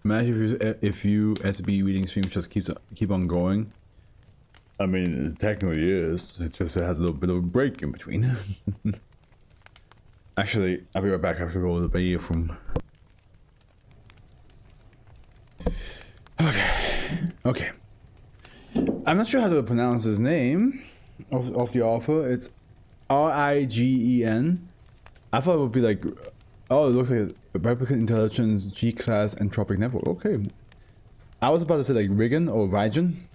Imagine if you SCP reading stream just keep on going. I mean, it technically is. It just has a little bit of a break in between. Actually, I'll be right back. I have to roll the video from. Okay. I'm not sure how to pronounce his name of the author. It's Rigen. I thought it would be like, oh, it looks like a replicant intelligence G-class entropic network. Okay. I was about to say like Rigen or Rigen.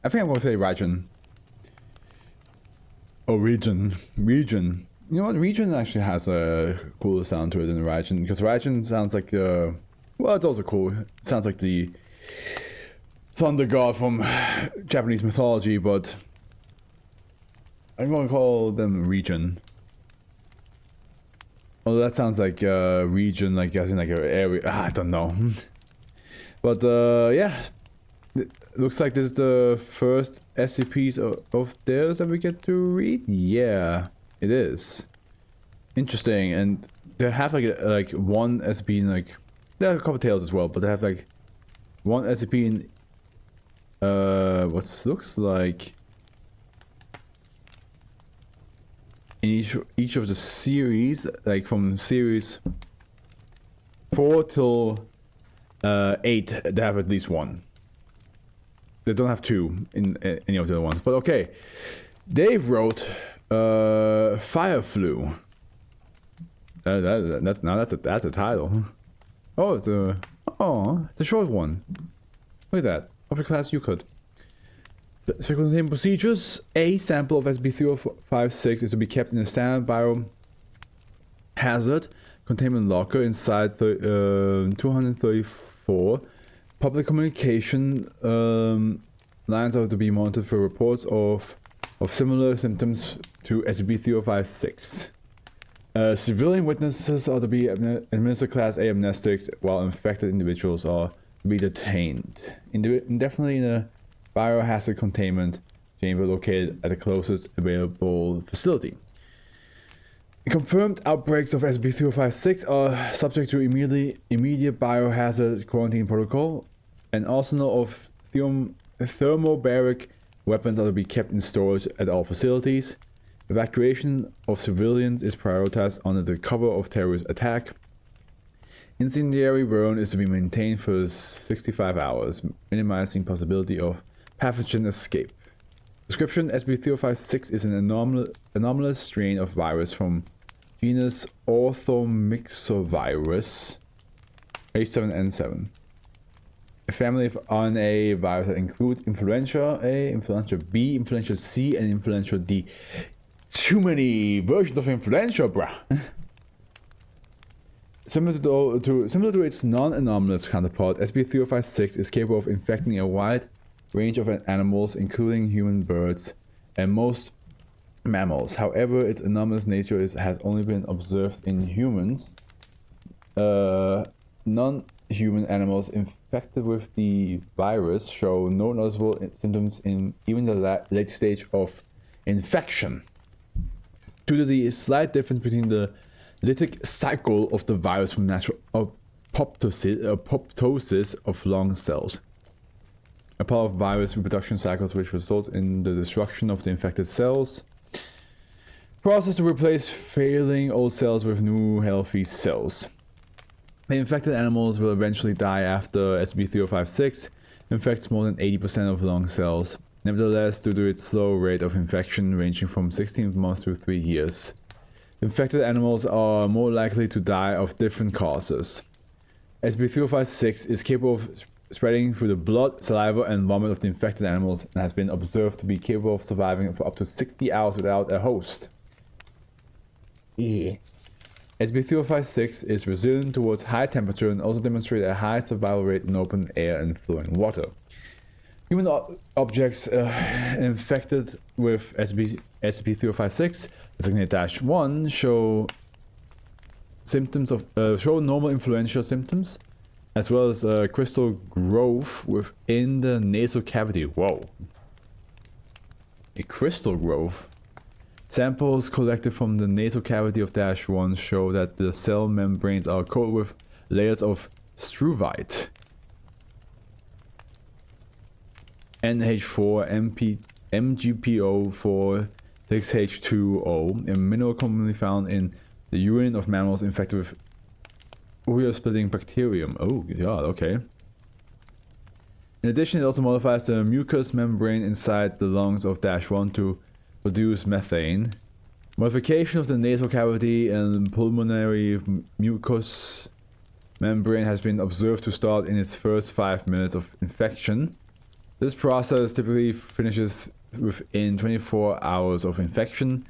I think I'm going to say Rigen. Oh, region. You know what? Region actually has a cooler sound to it than Rigen, because Rigen sounds like well, it's also cool. It sounds like the thunder god from Japanese mythology, but I'm going to call them region. Oh, that sounds like region, like as in like an area. I don't know. But yeah, it looks like this is the first SCPs of theirs that we get to read. Yeah, it is. Interesting, and they have like one SCP in like, there are a couple tales as well, but they have like one SCP in what looks like in each of the series, like from series 4 till 8, they have at least one. They don't have 2 in any of the other ones, but okay. They wrote Fireflu. That's a title. Oh, it's a short one. Look at that. Upper class Euclid. Speculative procedures. A sample of SCP-3056 is to be kept in a standard biohazard containment locker inside 234. Public communication lines are to be monitored for reports of similar symptoms to SCP-3056. Civilian witnesses are to be administered Class A amnestics, while infected individuals are to be detained indefinitely in a biohazard containment chamber located at the closest available facility. Confirmed outbreaks of SCP-3056 are subject to immediate biohazard quarantine protocol. An arsenal of thermobaric weapons are to be kept in storage at all facilities. Evacuation of civilians is prioritized under the cover of terrorist attack. Incendiary burn is to be maintained for 65 hours, minimizing possibility of pathogen escape. Description: SCP-3056 is an anomalous strain of virus from genus Orthomyxovirus H7N7. A family of RNA viruses that include influenza A, influenza B, influenza C, and influenza D. Too many versions of influenza, bruh. Similar to its non-anomalous counterpart, SCP-3056 is capable of infecting a wide range of animals, including human, birds, and most mammals. However, its anomalous nature has only been observed in humans. Non-human animals infected with the virus show no noticeable symptoms in even the late stage of infection, due to the slight difference between the lytic cycle of the virus from natural apoptosis of lung cells, a part of virus reproduction cycles which results in the destruction of the infected cells, process to replace failing old cells with new healthy cells. The infected animals will eventually die after SCP-3056 infects more than 80% of lung cells. Nevertheless, due to its slow rate of infection ranging from 16 months to 3 years, infected animals are more likely to die of different causes. SCP-3056 is capable of spreading through the blood, saliva, and vomit of the infected animals, and has been observed to be capable of surviving for up to 60 hours without a host. SCP-3056 is resilient towards high temperature and also demonstrates a high survival rate in open air and flowing water. Human objects infected with SCP-3056, designated -1, show normal influenza symptoms, as well as crystal growth within the nasal cavity. Whoa. A crystal growth? Samples collected from the nasal cavity of -1 show that the cell membranes are coated with layers of struvite. NH4 MgPO4 6H2O, a mineral commonly found in the urine of mammals infected with urea-splitting bacterium. Oh god, okay. In addition, it also modifies the mucous membrane inside the lungs of -1 to produce methane. Modification of the nasal cavity and pulmonary mucous membrane has been observed to start in its first 5 minutes of infection. This process typically finishes within 24 hours of infection,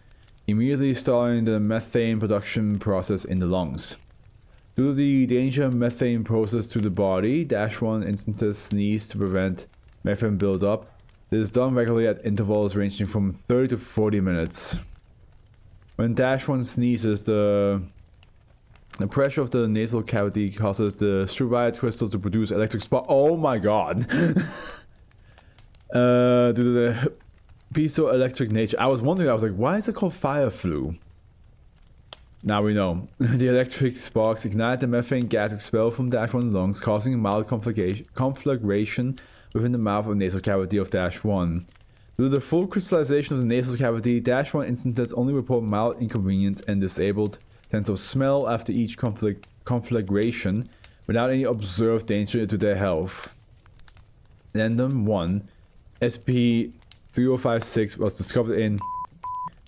immediately starting the methane production process in the lungs. Due to the danger of methane process to the body, -1 instances sneeze to prevent methane buildup. This is done regularly at intervals ranging from 30 to 40 minutes. When -1 sneezes, the pressure of the nasal cavity causes the struvite crystals to produce electric spark. Oh my god! Due to the piezoelectric nature. I was wondering, I was like, why is it called Fireflu? Now we know. The electric sparks ignite the methane gas expelled from -1 lungs, causing a mild conflagration within the mouth or nasal cavity of -1. Due to the full crystallization of the nasal cavity, -1 instances only report mild inconvenience and disabled sense of smell after each conflagration, without any observed danger to their health. Addendum 1. SCP-3056 was discovered in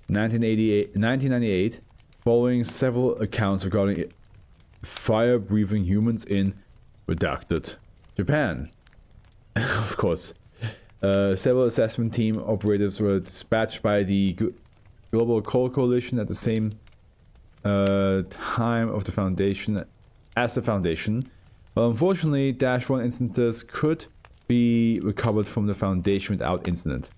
1998, following several accounts regarding fire-breathing humans in redacted Japan. Of course. Several assessment team operators were dispatched by the Global Cold Coalition at the same time of the Foundation as the Foundation. Well, unfortunately, -1 instances could be recovered from the Foundation without incident.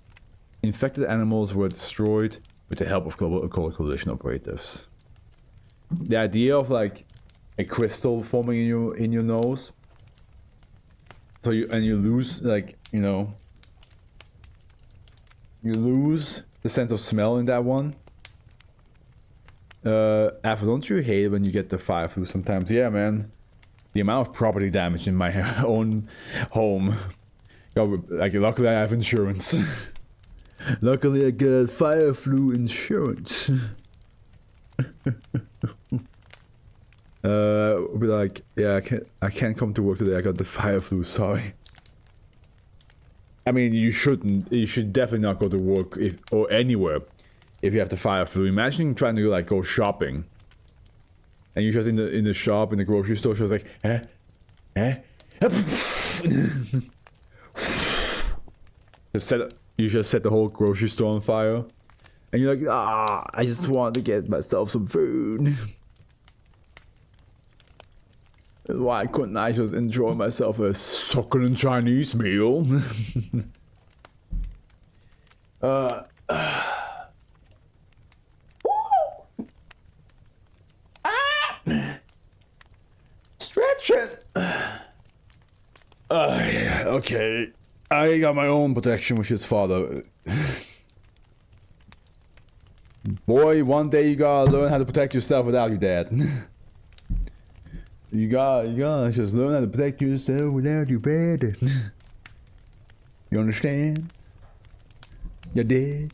Infected animals were destroyed with the help of Global Cold Coalition operatives. The idea of like a crystal forming in your nose, so you lose, like, you know, you lose the sense of smell in that one. After, don't you hate it when you get the Fireflu sometimes? Yeah, man. The amount of property damage in my own home. God, like, luckily I have insurance. Luckily I get Fireflu insurance. I'll be like, yeah, I can't come to work today. I got the Fireflu. Sorry. I mean, you shouldn't. You should definitely not go to work or anywhere if you have the Fireflu. Imagine trying to like go shopping, and you're just in the shop in the grocery store. Just like, you just set the whole grocery store on fire, and you're like, I just want to get myself some food. Why couldn't I just enjoy myself a succulent Chinese meal? Stretch it. Yeah, okay. I got my own protection with his father. Boy, one day you gotta learn how to protect yourself without your dad. You gotta just learn how to protect yourself without your dad. You understand? Your dad?